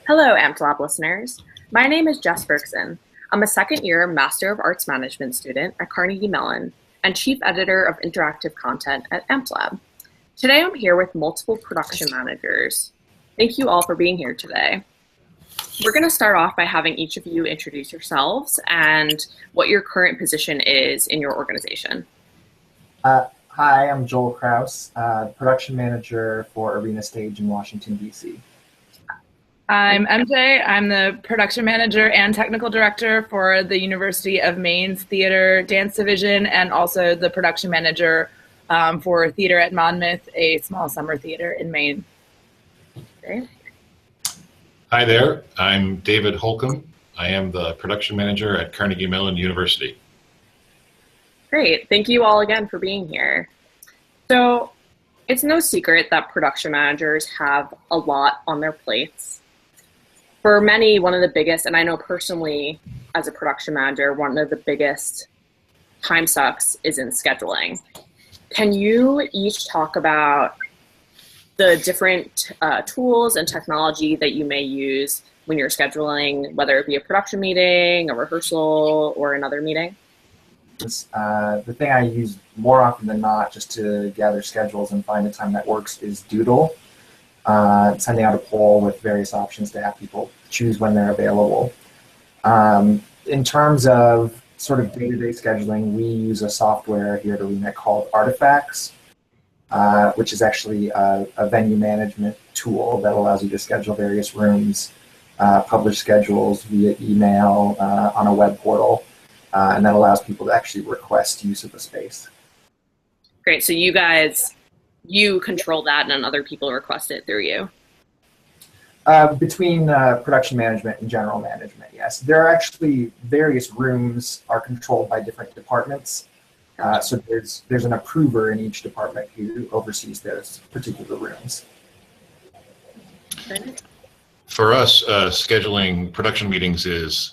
Hello, AmpLab listeners. My name is Jess Bergson. I'm a second year Master of Arts Management student at Carnegie Mellon and Chief Editor of Interactive Content at AmpLab. Today I'm here with multiple production managers. Thank you all for being here today. We're going to start off by having each of you introduce yourselves and what your current position is in your organization. Hi, I'm Joel Kraus, production manager for Arena Stage in Washington, D.C. I'm MJ. I'm the production manager and technical director for the University of Maine's Theater Dance Division, and also the production manager for Theater at Monmouth, a small summer theater in Maine. Okay. Hi there, I'm David Holcomb. I am the production manager at Carnegie Mellon University. Great, thank you all again for being here. So it's no secret that production managers have a lot on their plates. For many, one of the biggest, and I know personally as a production manager, one of the biggest time sucks is in scheduling. Can you each talk about the different tools and technology that you may use when you're scheduling, whether it be a production meeting, a rehearsal, or another meeting? The thing I use more often than not just to gather schedules and find a time that works is Doodle, sending out a poll with various options to have people choose when they're available. In terms of sort of day-to-day scheduling, we use a software here at Arena called Artifacts, which is actually a venue management tool that allows you to schedule various rooms, publish schedules via email on a web portal, and that allows people to actually request use of the space. Great, so you control that and then other people request it through you? Between production management and general management, yes. There are actually various rooms are controlled by different departments. So there's an approver in each department who oversees those particular rooms. For us, scheduling production meetings is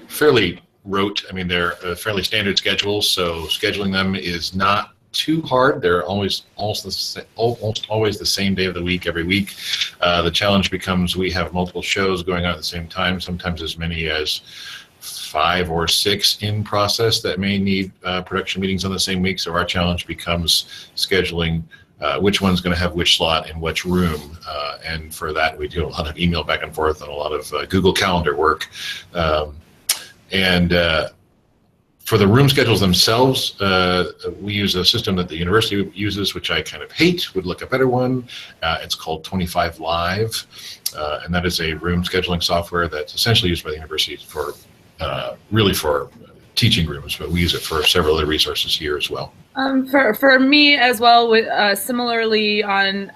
fairly rote. I mean, they're fairly standard schedules, so scheduling them is not too hard. They're almost always the same day of the week every week. The challenge becomes we have multiple shows going on at the same time, sometimes as many as 5 or 6 in process that may need production meetings on the same week. So our challenge becomes scheduling which one's going to have which slot in which room. And for that, we do a lot of email back and forth and a lot of Google Calendar work. For the room schedules themselves, we use a system that the university uses, which I kind of hate, would like a better one. It's called 25 Live, and that is a room scheduling software that's essentially used by the university for really for teaching rooms, but we use it for several other resources here as well. For me as well, similarly on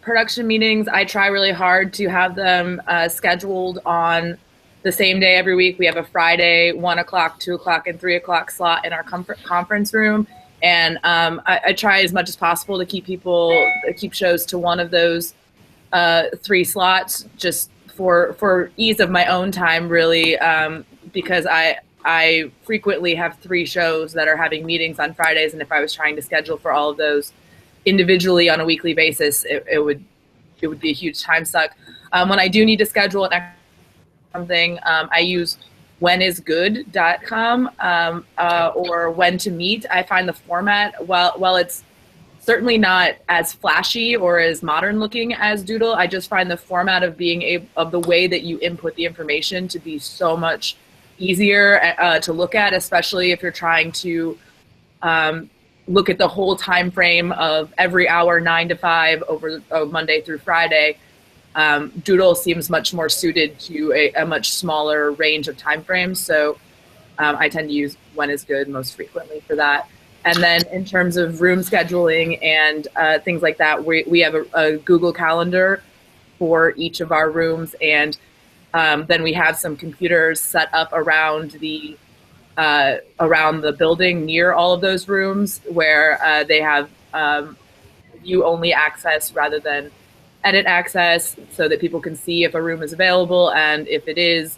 production meetings, I try really hard to have them scheduled on the same day every week. We have a Friday 1 o'clock, 2 o'clock, and 3 o'clock slot in our conference room, and I try as much as possible to keep shows to one of those 3 slots, just for ease of my own time, really, because I frequently have 3 shows that are having meetings on Fridays, and if I was trying to schedule for all of those individually on a weekly basis, it would be a huge time suck. When I do need to schedule an something, I use whenisgood.com or when to meet. I find the format, while it's certainly not as flashy or as modern looking as Doodle, I just find the format of of the way that you input the information to be so much easier to look at, especially if you're trying to look at the whole time frame of every hour 9 to 5 over Monday through Friday. Doodle seems much more suited to a much smaller range of time frames, so I tend to use When is Good most frequently for that. And then in terms of room scheduling and things like that, we have a Google Calendar for each of our rooms, and then we have some computers set up around the building near all of those rooms where they have view-only access rather than edit access, so that people can see if a room is available, and if it is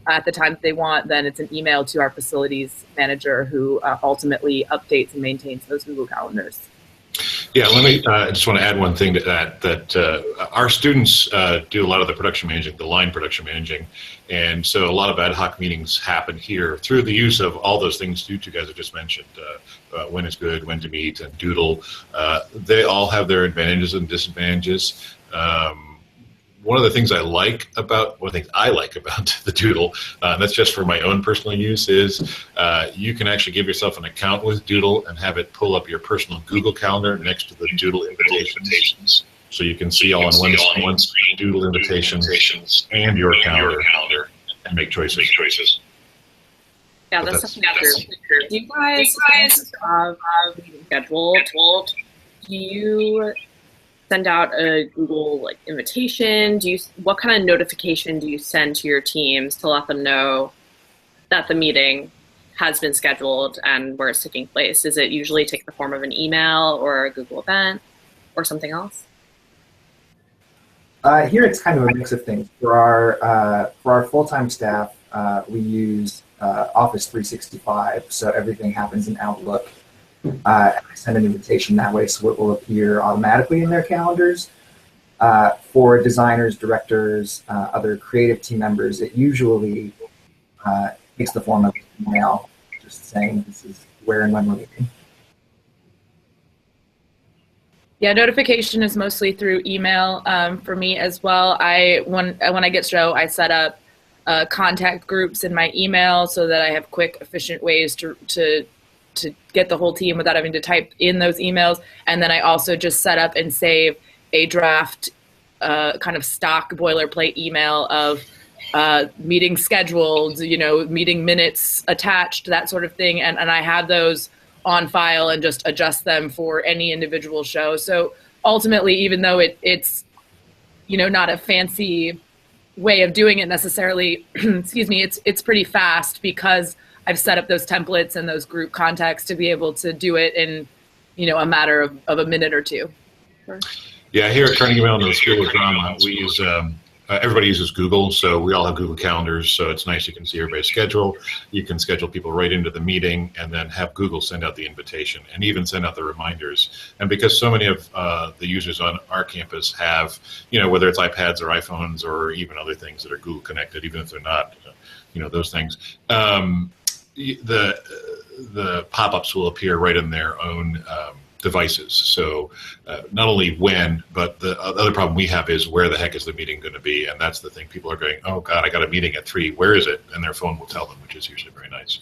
at the time that they want, then it's an email to our facilities manager who ultimately updates and maintains those Google Calendars. Yeah, let me. I just want to add one thing to that. Our students do a lot of the production managing, the line production managing, and so a lot of ad hoc meetings happen here through the use of all those things you two guys have just mentioned. When is good, when to meet, and Doodle. They all have their advantages and disadvantages. One of the things I like about the Doodle, that's just for my own personal use, is you can actually give yourself an account with Doodle and have it pull up your personal Google Calendar next to the Doodle invitations. So you can see all on one screen Doodle invitations and your calendar and make choices. Yeah, that's definitely true. Do you guys have a meeting scheduled? Do you send out a Google invitation? What kind of notification do you send to your teams to let them know that the meeting has been scheduled and where it's taking place? Does it usually take the form of an email or a Google event or something else? Here it's kind of a mix of things. For our full-time staff, we use Office 365, so everything happens in Outlook. I send an invitation that way, so it will appear automatically in their calendars. For designers, directors, other creative team members, it usually takes the form of an email, just saying this is where and when we're meeting. Yeah, notification is mostly through email for me as well. When I get show, I set up contact groups in my email so that I have quick, efficient ways to get the whole team without having to type in those emails. And then I also just set up and save a draft kind of stock boilerplate email of meeting scheduled, meeting minutes attached, that sort of thing. And I have those on file and just adjust them for any individual show. So ultimately, even though it's not a fancy way of doing it necessarily, excuse me, it's pretty fast because I've set up those templates and those group contacts to be able to do it in, a matter of a minute or two. Sure. Yeah, here at Carnegie Mellon School of Drama, we use everybody uses Google, so we all have Google Calendars. So it's nice you can see everybody's schedule. You can schedule people right into the meeting, and then have Google send out the invitation and even send out the reminders. And because so many of the users on our campus have, whether it's iPads or iPhones or even other things that are Google connected, even if they're not, those things. The pop-ups will appear right in their own devices. So not only when, but the other problem we have is where the heck is the meeting going to be? And that's the thing. People are going, oh God, I got a meeting at 3. Where is it? And their phone will tell them, which is usually very nice.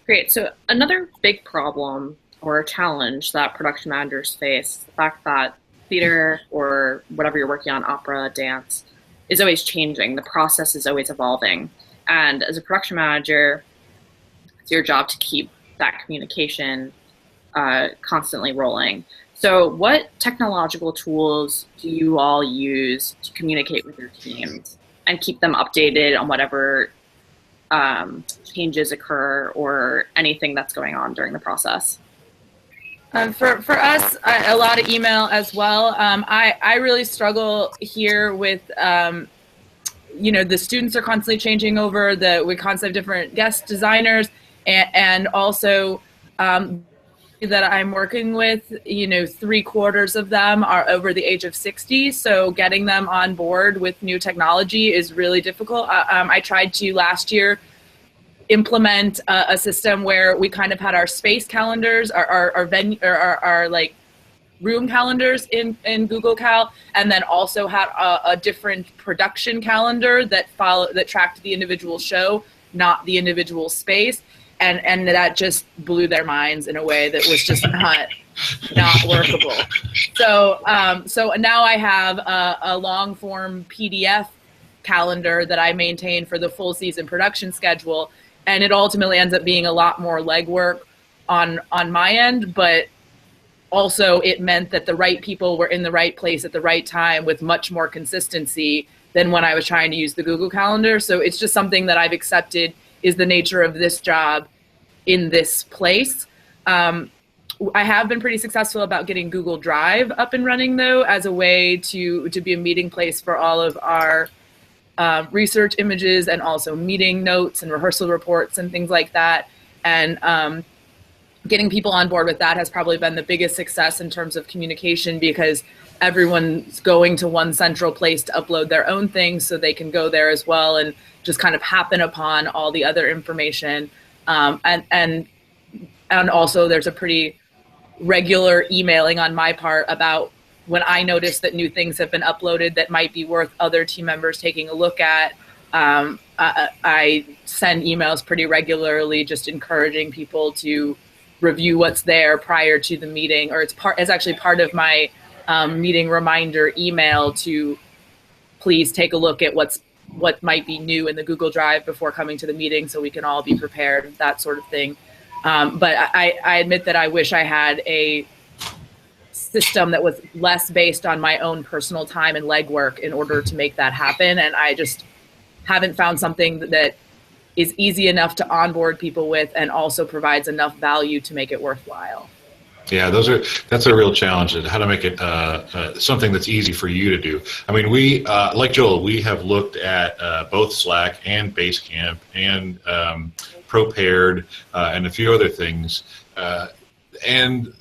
Great. So another big problem or challenge that production managers face, the fact that theater or whatever you're working on, opera, dance, is always changing. The process is always evolving. And as a production manager, it's your job to keep that communication constantly rolling. So what technological tools do you all use to communicate with your teams and keep them updated on whatever changes occur or anything that's going on during the process? For us, a lot of email as well. I really struggle here with the students are constantly changing over. We constantly have different guest designers, and also that I'm working with, 3/4 of them are over the age of 60. So getting them on board with new technology is really difficult. I tried to last year implement a system where we kind of had our space calendars, our venue, our like room calendars in Google Cal, and then also had a different production calendar that tracked the individual show, not the individual space. And that just blew their minds in a way that was just not workable. So now I have a long form PDF calendar that I maintain for the full season production schedule, and it ultimately ends up being a lot more legwork on my end, but also it meant that the right people were in the right place at the right time with much more consistency than when I was trying to use the Google Calendar. So it's just something that I've accepted is the nature of this job in this place. I have been pretty successful about getting Google Drive up and running, though, as a way to be a meeting place for all of our research images and also meeting notes and rehearsal reports and things like that. And getting people on board with that has probably been the biggest success in terms of communication, because everyone's going to one central place to upload their own things, so they can go there as well and just kind of happen upon all the other information. And also there's a pretty regular emailing on my part about when I notice that new things have been uploaded that might be worth other team members taking a look at. I send emails pretty regularly, just encouraging people to review what's there prior to the meeting, or it's actually part of my meeting reminder email to please take a look at what might be new in the Google Drive before coming to the meeting, so we can all be prepared, that sort of thing. But I admit that I wish I had a system that was less based on my own personal time and legwork in order to make that happen. And I just haven't found something that is easy enough to onboard people with and also provides enough value to make it worthwhile. Yeah, that's a real challenge, how to make it something that's easy for you to do. I mean, we, like Joel, we have looked at both Slack and Basecamp and Propaired and a few other things, and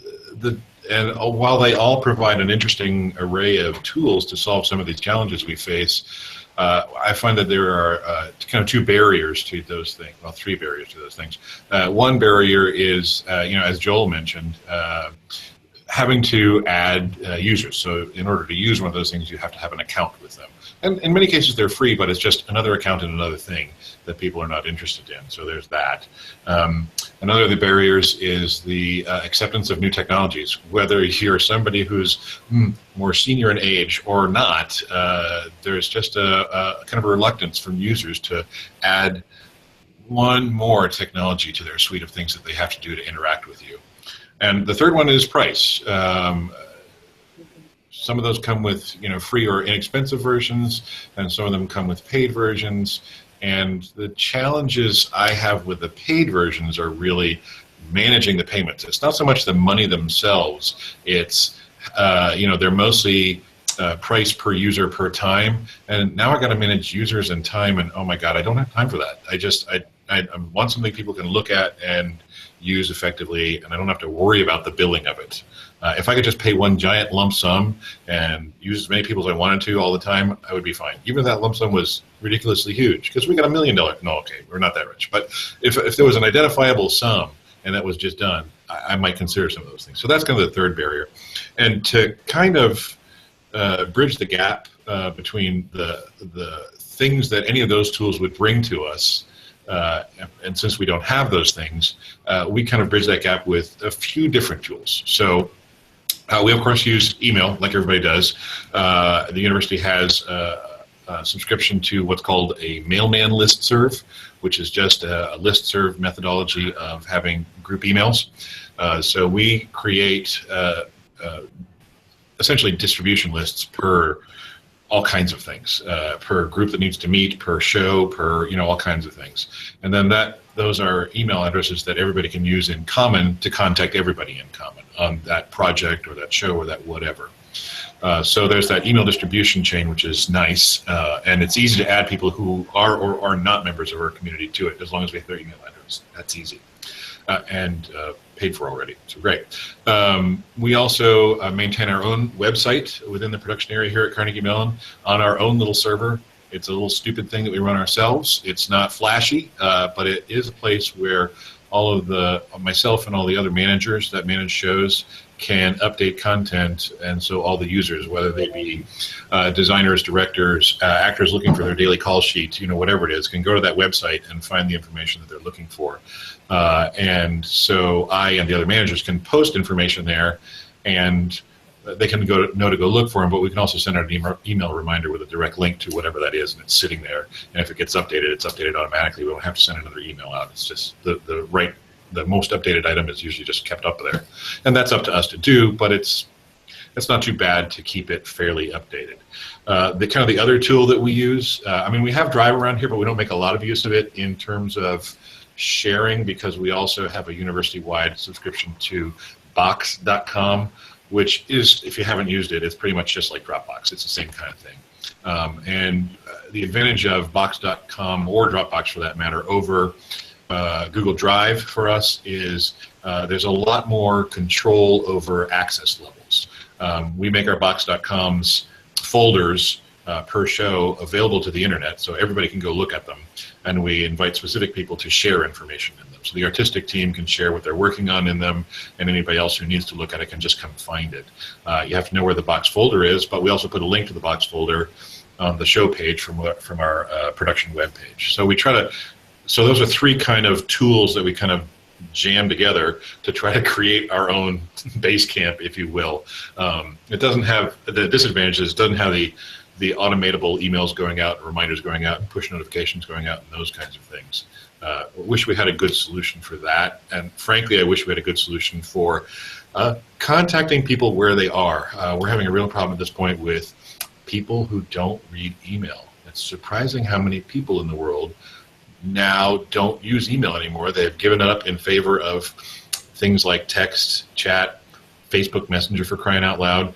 while they all provide an interesting array of tools to solve some of these challenges we face, I find that there are kind of two barriers to those things. Well, three barriers to those things. One barrier is, as Joel mentioned, having to add users. So in order to use one of those things, you have to have an account with them. And in many cases, they're free, but it's just another account and another thing that people are not interested in. So there's that. Another of the barriers is the acceptance of new technologies. Whether you're somebody who's more senior in age or not, there's just a kind of a reluctance from users to add one more technology to their suite of things that they have to do to interact with you. And the third one is price. Some of those come with free or inexpensive versions, and some of them come with paid versions. And the challenges I have with the paid versions are really managing the payments. It's not so much the money themselves. It's they're mostly price per user per time. And now I got to manage users and time, and oh my God, I don't have time for that. I want something people can look at and use effectively, and I don't have to worry about the billing of it. If I could just pay one giant lump sum and use as many people as I wanted to all the time, I would be fine. Even if that lump sum was ridiculously huge, because we got $1 million. No, okay, we're not that rich. But if there was an identifiable sum and that was just done, I might consider some of those things. So that's kind of the third barrier. And to kind of bridge the gap between the things that any of those tools would bring to us, and since we don't have those things, we kind of bridge that gap with a few different tools. So we, of course, use email like everybody does. The university has a subscription to what's called a mailman listserv, which is just a listserv methodology of having group emails. So we create essentially distribution lists per all kinds of things, per group that needs to meet, per show, per all kinds of things. And then those are email addresses that everybody can use in common to contact everybody in common on that project or that show or that whatever. So there's that email distribution chain, which is nice, and it's easy to add people who are or are not members of our community to it, as long as we have their email address. That's easy. And paid for already, so great. We also maintain our own website within the production area here at Carnegie Mellon on our own little server. It's a little stupid thing that we run ourselves. It's not flashy, but it is a place where all of myself and all the other managers that manage shows can update content, and so all the users, whether they be designers, directors, actors looking for their daily call sheet, whatever it is, can go to that website and find the information that they're looking for. And so I and the other managers can post information there, and they can know to go look for them, but we can also send out an email reminder with a direct link to whatever that is, and it's sitting there. And if it gets updated, it's updated automatically. We don't have to send another email out. It's just the most updated item is usually just kept up there. And that's up to us to do, but it's not too bad to keep it fairly updated. The other tool that we use, we have Drive around here, but we don't make a lot of use of it in terms of sharing, because we also have a university-wide subscription to Box.com, which is, if you haven't used it, it's pretty much just like Dropbox. It's the same kind of thing. And the advantage of Box.com, or Dropbox for that matter, over Google Drive for us is there's a lot more control over access levels. We make our Box.com's folders per show available to the internet, so everybody can go look at them, and we invite specific people to share information in them. So the artistic team can share what they're working on in them, and anybody else who needs to look at it can just come find it. You have to know where the Box folder is, but we also put a link to the Box folder on the show page from our production web page. So we try to, so those are three kind of tools that we kind of jam together to try to create our own base camp, if you will. It doesn't have the disadvantages. It doesn't have the automatable emails going out, reminders going out, and push notifications going out, and those kinds of things. I wish we had a good solution for that, and frankly, I wish we had a good solution for contacting people where they are. We're having a real problem at this point with people who don't read email. It's surprising how many people in the world now don't use email anymore. They've given it up in favor of things like text, chat, Facebook Messenger, for crying out loud.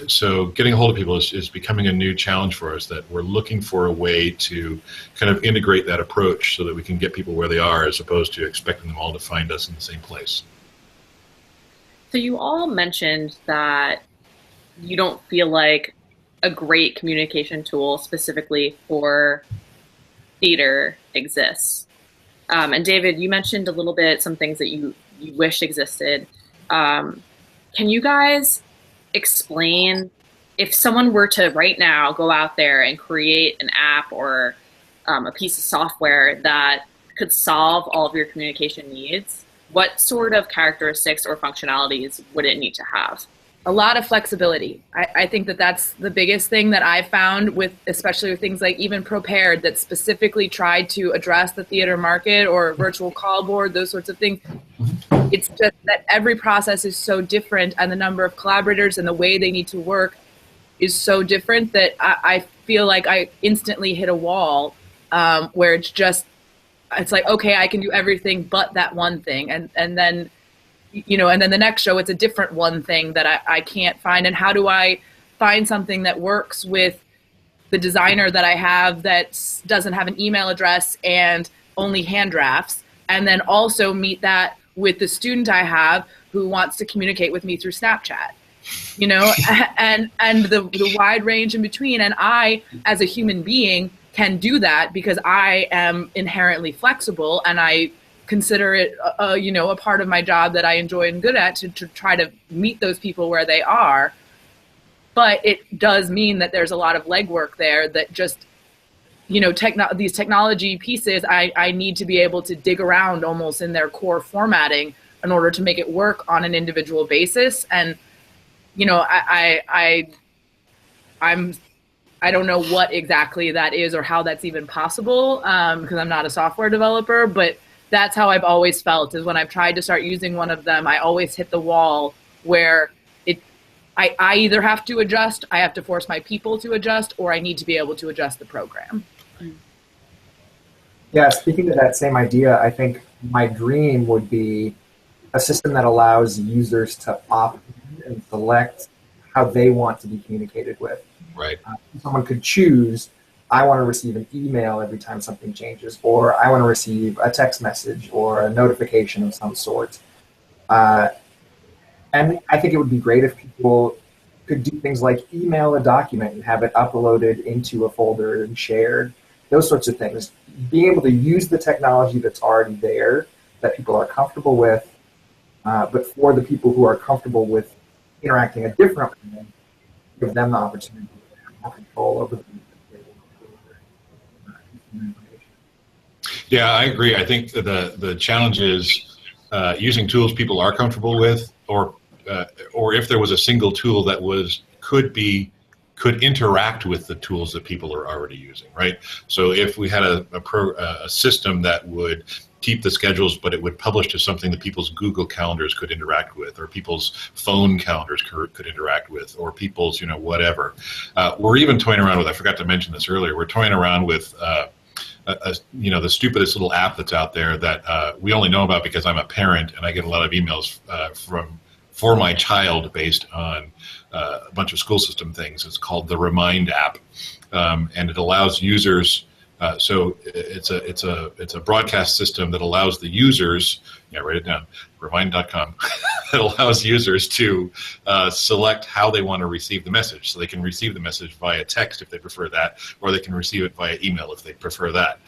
So getting a hold of people is becoming a new challenge for us, that we're looking for a way to kind of integrate that approach so that we can get people where they are, as opposed to expecting them all to find us in the same place. So you all mentioned that you don't feel like a great communication tool specifically for theater exists. And David, you mentioned a little bit some things that you wish existed. Can you guys explain, if someone were to right now go out there and create an app or a piece of software that could solve all of your communication needs, what sort of characteristics or functionalities would it need to have? A lot of flexibility. I think that that's the biggest thing that I've found with, especially with things like even Prepared, that specifically tried to address the theater market, or virtual call board, those sorts of things. It's just that every process is so different, and the number of collaborators and the way they need to work is so different that I feel like I instantly hit a wall where it's like, okay, I can do everything but that one thing. And then, and then the next show, it's a different one thing that I can't find. And how do I find something that works with the designer that I have that doesn't have an email address and only hand drafts, and then also meet that with the student I have who wants to communicate with me through Snapchat, and the wide range in between. And I, as a human being, can do that because I am inherently flexible, and I consider it, a part of my job that I enjoy and good at, to try to meet those people where they are. But it does mean that there's a lot of legwork there that just, these technology pieces, I need to be able to dig around almost in their core formatting in order to make it work on an individual basis. And, I don't know what exactly that is or how that's even possible, because I'm not a software developer, but that's how I've always felt, is when I've tried to start using one of them, I always hit the wall where I either have to adjust, I have to force my people to adjust, or I need to be able to adjust the program. Yeah, speaking to that same idea, I think my dream would be a system that allows users to opt in and select how they want to be communicated with. Right. Someone could choose, I want to receive an email every time something changes, or I want to receive a text message or a notification of some sort. And I think it would be great if people could do things like email a document and have it uploaded into a folder and shared, those sorts of things. Being able to use the technology that's already there, that people are comfortable with, but for the people who are comfortable with interacting a different way, give them the opportunity to have more control over the Yeah, I agree. I think the challenge is using tools people are comfortable with, or if there was a single tool that could interact with the tools that people are already using, right? So if we had a system that would keep the schedules, but it would publish to something that people's Google calendars could interact with, or people's phone calendars could interact with, or people's, whatever. We're even toying around with, I forgot to mention this earlier, we're toying around with the stupidest little app that's out there that we only know about because I'm a parent and I get a lot of emails for my child based on a bunch of school system things. It's called the Remind app, and it allows users So it's a broadcast system that allows the users, write it down, Remind.com, that allows users to select how they want to receive the message. So they can receive the message via text if they prefer that, or they can receive it via email if they prefer that.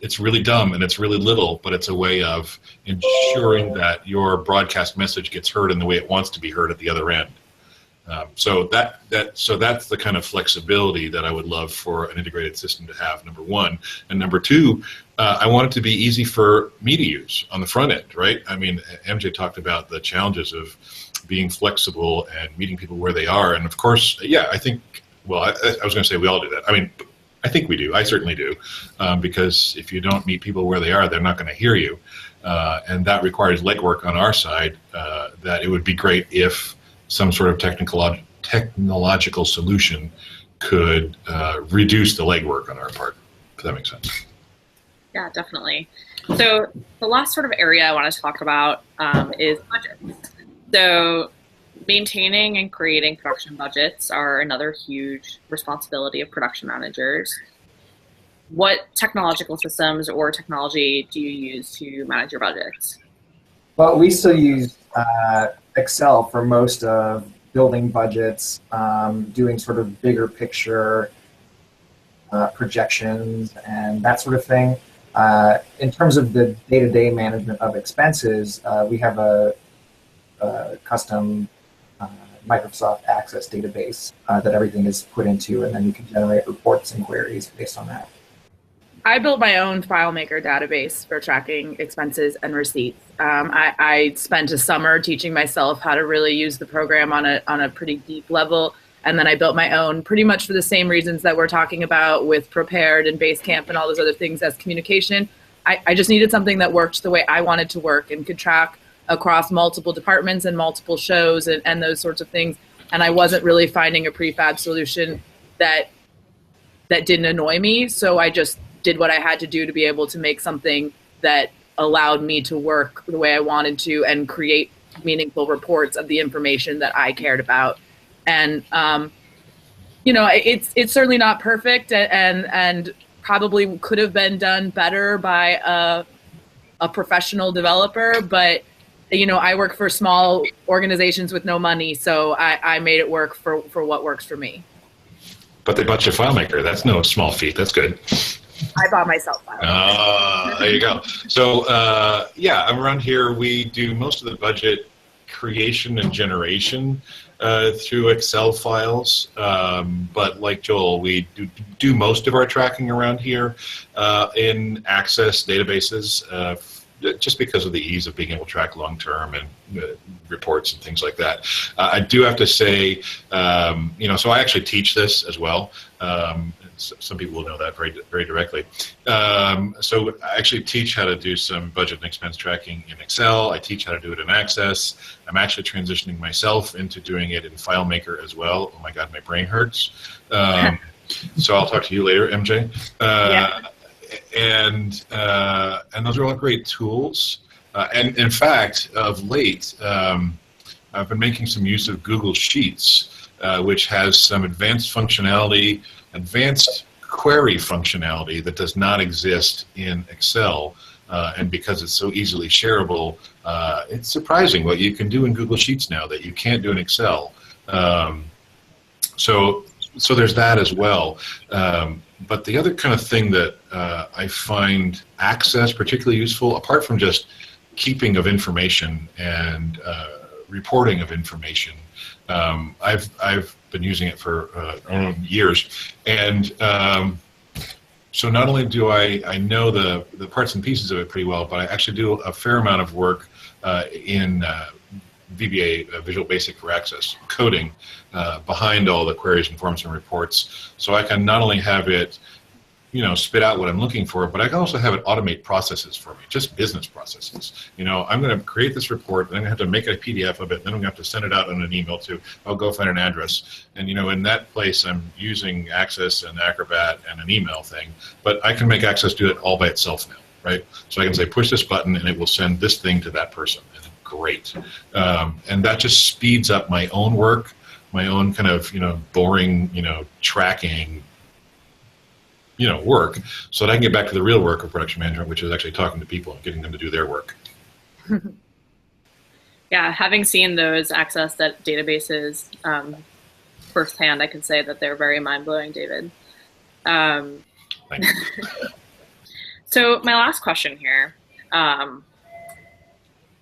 It's really dumb and it's really little, but it's a way of ensuring that your broadcast message gets heard in the way it wants to be heard at the other end. So that's the kind of flexibility that I would love for an integrated system to have, number one. And number two, I want it to be easy for me to use on the front end, right? I mean, MJ talked about the challenges of being flexible and meeting people where they are. And of course, I think, well, I was going to say we all do that. I mean, I think we do. I certainly do. Because if you don't meet people where they are, they're not going to hear you. And that requires legwork on our side, that it would be great if some sort of technological solution could reduce the legwork on our part, if that makes sense. Yeah, definitely. So the last sort of area I want to talk about is budgets. So maintaining and creating production budgets are another huge responsibility of production managers. What technological systems or technology do you use to manage your budgets? Well, we still use Excel for most of building budgets, doing sort of bigger picture projections and that sort of thing. In terms of the day-to-day management of expenses, we have a custom Microsoft Access database that everything is put into, and then you can generate reports and queries based on that. I built my own FileMaker database for tracking expenses and receipts. I spent a summer teaching myself how to really use the program on a pretty deep level, and then I built my own pretty much for the same reasons that we're talking about with Prepared and Basecamp and all those other things as communication. I just needed something that worked the way I wanted to work and could track across multiple departments and multiple shows and those sorts of things. And I wasn't really finding a prefab solution that didn't annoy me, so I just did what I had to do to be able to make something that allowed me to work the way I wanted to and create meaningful reports of the information that I cared about. And it's certainly not perfect and probably could have been done better by a professional developer, but I work for small organizations with no money, so I made it work for what works for me. But they bought you a FileMaker. That's no small feat. That's good. I bought myself FileMaker. There you go. So, around here we do most of the budget creation and generation through Excel files. But like Joel, we do most of our tracking around here in Access databases, just because of the ease of being able to track long-term and reports and things like that. I do have to say, so I actually teach this as well. Some people will know that very, very directly. So I actually teach how to do some budget and expense tracking in Excel. I teach how to do it in Access. I'm actually transitioning myself into doing it in FileMaker as well. Oh my God, my brain hurts. So I'll talk to you later, MJ. And those are all great tools. And in fact, of late, I've been making some use of Google Sheets, which has some advanced query functionality that does not exist in Excel. And because it's so easily shareable, it's surprising what you can do in Google Sheets now that you can't do in Excel. So there's that as well. But the other kind of thing that I find Access particularly useful, apart from just keeping of information and reporting of information, I've been using it for years. And so not only do I know the parts and pieces of it pretty well, but I actually do a fair amount of work in VBA, Visual Basic for Access, coding behind all the queries and forms and reports. So I can not only have it, spit out what I'm looking for, but I can also have it automate processes for me, just business processes. I'm going to create this report, then I'm going to have to make a PDF of it, then I'm going to have to send it out on an email to, I'll go find an address. And, in that place, I'm using Access and Acrobat and an email thing, but I can make Access do it all by itself now, right? So I can say, push this button and it will send this thing to that person. And great. And that just speeds up my own work, my own kind of, boring, tracking work, so that I can get back to the real work of production management, which is actually talking to people and getting them to do their work. Yeah, having seen those access databases firsthand, I can say that they're very mind-blowing, David. Thank you. So my last question here,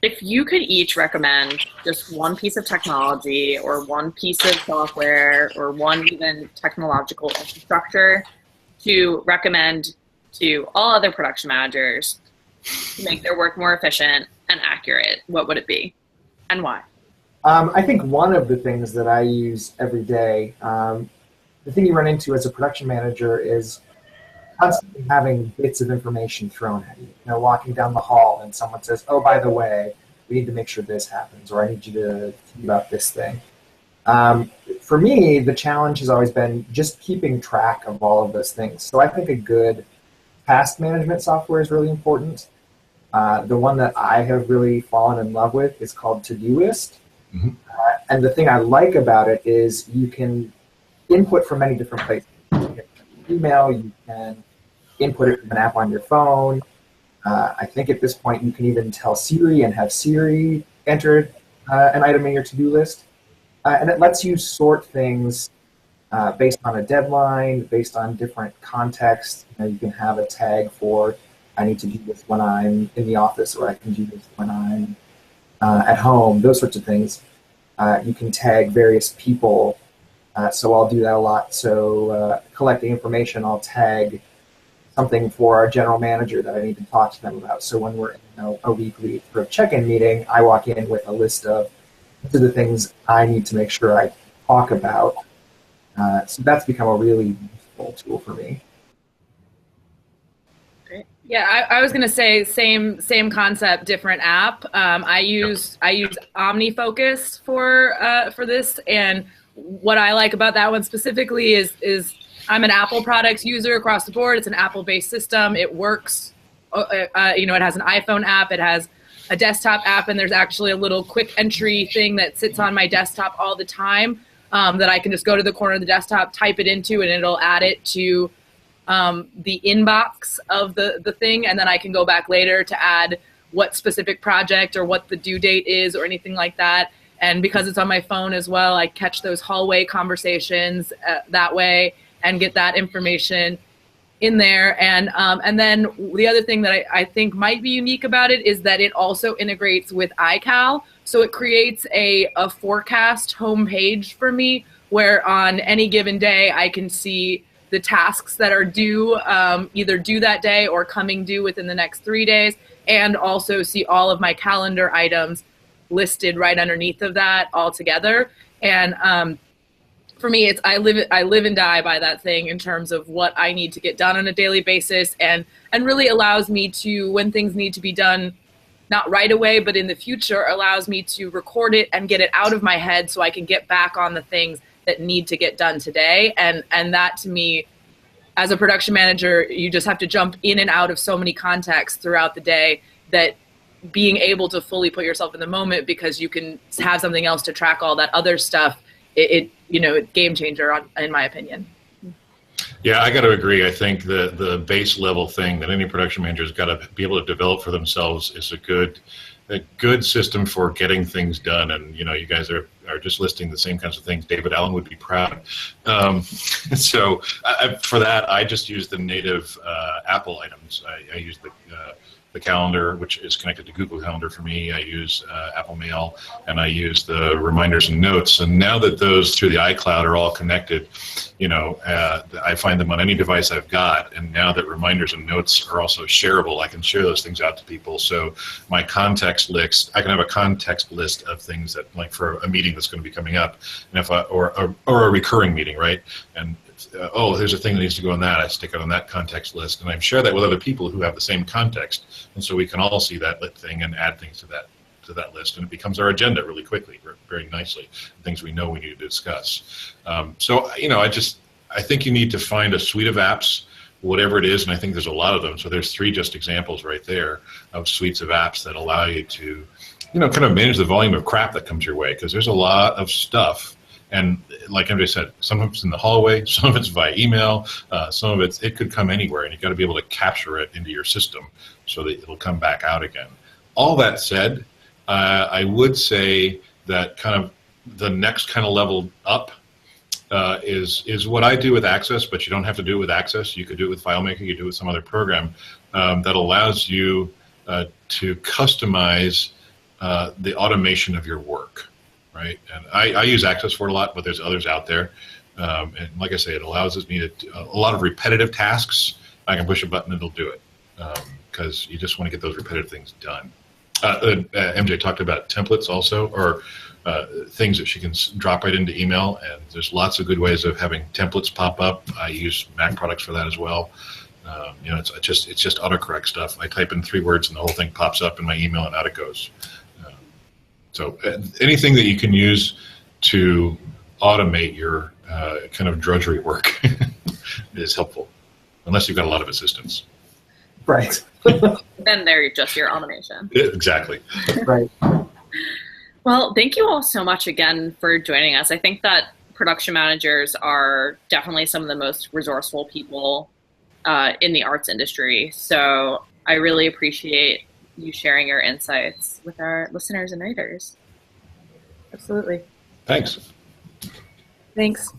if you could each recommend just one piece of technology or one piece of software or one even technological infrastructure to recommend to all other production managers to make their work more efficient and accurate, what would it be and why? I think one of the things that I use every day, the thing you run into as a production manager is constantly having bits of information thrown at you. Walking down the hall and someone says, oh, by the way, we need to make sure this happens, or I need you to think about this thing. For me, the challenge has always been just keeping track of all of those things. So I think a good task management software is really important. The one that I have really fallen in love with is called Todoist. Mm-hmm. And the thing I like about it is you can input from many different places. You can email, you can input it from an app on your phone. I think at this point you can even tell Siri and have Siri enter an item in your to-do list. And it lets you sort things based on a deadline, based on different contexts. You can have a tag for, I need to do this when I'm in the office, or I can do this when I'm at home, those sorts of things. You can tag various people. So I'll do that a lot. So collecting information, I'll tag something for our general manager that I need to talk to them about. So when we're in a weekly sort of check-in meeting, I walk in with a list of the things I need to make sure I talk about. So that's become a really useful tool for me. Yeah, I was gonna say same concept, different app. I use OmniFocus for this, and what I like about that one specifically is I'm an Apple products user across the board. It's an Apple-based system. It works. It has an iPhone app. It has a desktop app, and there's actually a little quick entry thing that sits on my desktop all the time that I can just go to the corner of the desktop, type it into, and it'll add it to the inbox of the thing, and then I can go back later to add what specific project or what the due date is or anything like that. And because it's on my phone as well, I catch those hallway conversations that way and get that information in there. And then the other thing that I think might be unique about it is that it also integrates with iCal. So it creates a forecast homepage for me where on any given day I can see the tasks that are due, either due that day or coming due within the next 3 days, and also see all of my calendar items listed right underneath of that all together. And for me, it's I live and die by that thing in terms of what I need to get done on a daily basis, and really allows me to, when things need to be done, not right away, but in the future, allows me to record it and get it out of my head so I can get back on the things that need to get done today. And that, to me, as a production manager, you just have to jump in and out of so many contexts throughout the day that being able to fully put yourself in the moment because you can have something else to track all that other stuff, it's game changer in my opinion. Yeah, I got to agree. I think the base level thing that any production manager's got to be able to develop for themselves is a good system for getting things done. And you guys are just listing the same kinds of things David Allen would be proud. So for that, I just use the native Apple items. I use the calendar, which is connected to Google Calendar for me. I use Apple Mail, and I use the reminders and notes. And now that those through the iCloud are all connected, I find them on any device I've got. And now that reminders and notes are also shareable, I can share those things out to people. So my context list, I can have a context list of things that, like for a meeting that's going to be coming up, and or a recurring meeting, right? And there's a thing that needs to go on that. I stick it on that context list, and I share that with other people who have the same context, and so we can all see that lit thing and add things to that list, and it becomes our agenda really quickly, very nicely. Things we know we need to discuss. I think you need to find a suite of apps, whatever it is, and I think there's a lot of them. So there's 3 just examples right there of suites of apps that allow you to, kind of manage the volume of crap that comes your way, because there's a lot of stuff. And like MJ said, some of it's in the hallway, some of it's via email, some of it could come anywhere, and you've got to be able to capture it into your system so that it'll come back out again. All that said, I would say that kind of the next kind of level up is what I do with Access, but you don't have to do it with Access. You could do it with FileMaker, you could do it with some other program that allows you to customize the automation of your work, right? And I use Access for it a lot, but there's others out there. And like I say, it allows me to do a lot of repetitive tasks. I can push a button and it'll do it because you just want to get those repetitive things done. MJ talked about templates also, or things that she can drop right into email, and there's lots of good ways of having templates pop up. I use Mac products for that as well. You know, it's just autocorrect stuff. I type in 3 words and the whole thing pops up in my email and out it goes. So anything that you can use to automate your kind of drudgery work is helpful, unless you've got a lot of assistants. Right. Then they're just your automation. Exactly. Right. Well, thank you all so much again for joining us. I think that production managers are definitely some of the most resourceful people in the arts industry. So I really appreciate you sharing your insights with our listeners and readers. Absolutely. Thanks. Thanks.